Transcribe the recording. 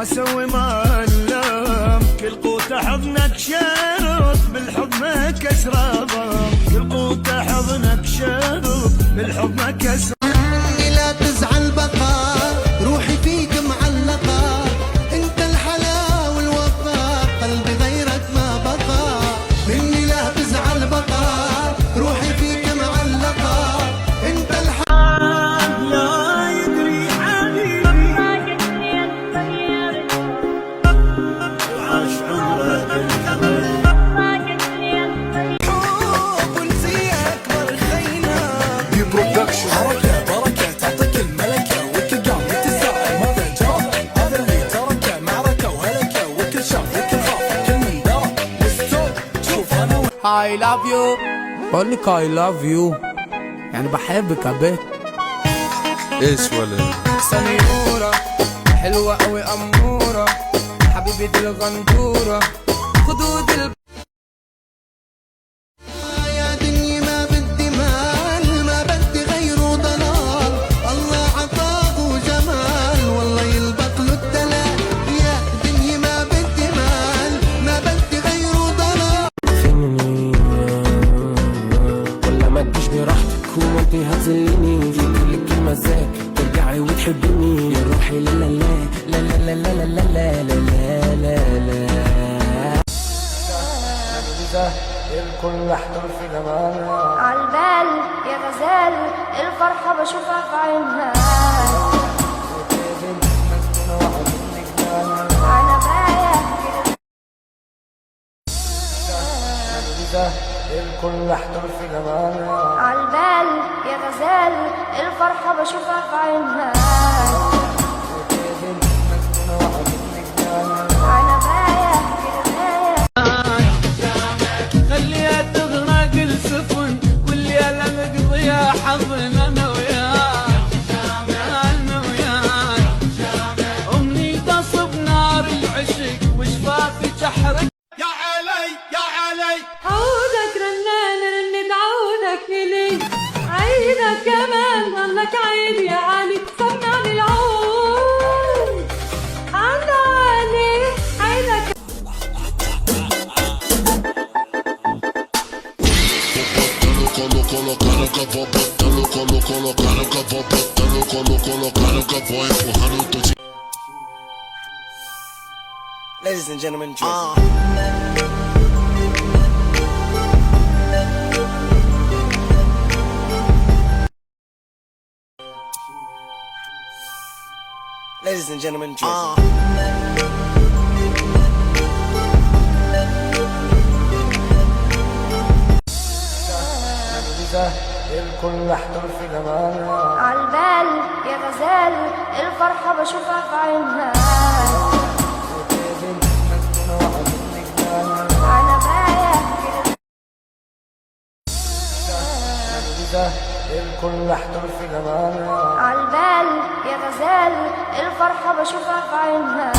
واسوي ما نلام، كل قوت حضنك شرب بالحب ما كسراب، كل قوت حضنك شرب بالحب ما كسراب. لا تزعل بقى روحي فيك معلقة، انت الحلا والوفا قلبي غيرك ما بقى، مني لا تزعل بقى روحي فيك معلقة، انت لا يدري حبيبي وعاش عمره بالحب، حب انتي اكبر خينا. حركة بركة تعطيك الملكة، وكل قام يتساءل ماذا جرى، هذا اللي تركه معركة وهلكة، وكل شاف وكل خاف كل من درى. لستو شوف انا I love you، بقولك I love you يعني بحبك يا بت. ايش ولا سنيورة حلوة أوي أمورة، حبيبي دي الغندورة خدود يا دنيا ما بدي مال، ما بدي غيره ضلال، الله عطاه جمال والله يلبق له الدلال، يا دنيا ما بدي مال، ما بدي غيره ضلال. ولا ما تجيش براحتك وانتي هتذليني، في كل كلمة ازاي ترجعي وتحبيني يا روحي. لا لا لا لا لا لا لا لا لا لا لا لا الكل احضر في زمانها عالبال يا غزال، الفرحة بشوفها في عينها، أنا بايع الكل احضر في زمانها عالبال يا غزال، الفرحة بشوفها في عينها، أنا بايع خليها تغرق السفن، والليلة مقضية حظن أنا وياك، أنا وياك أمني تصب نار العشق وشفافي تحرق. يا علي يا علي عودك رنان رنت عودك لي، عيدك كمان ضلك عيد يا علي، سمعني العود عنا علي عيدك. Ladies and gentlemen, Ladies and gentlemen, الكل احضر في زمانها عالبال يا غزال، الفرحة بشوفها في عينها، أنا بايع الكل احضر في زمانها عالبال يا غزال، الفرحة بشوفها في عينها.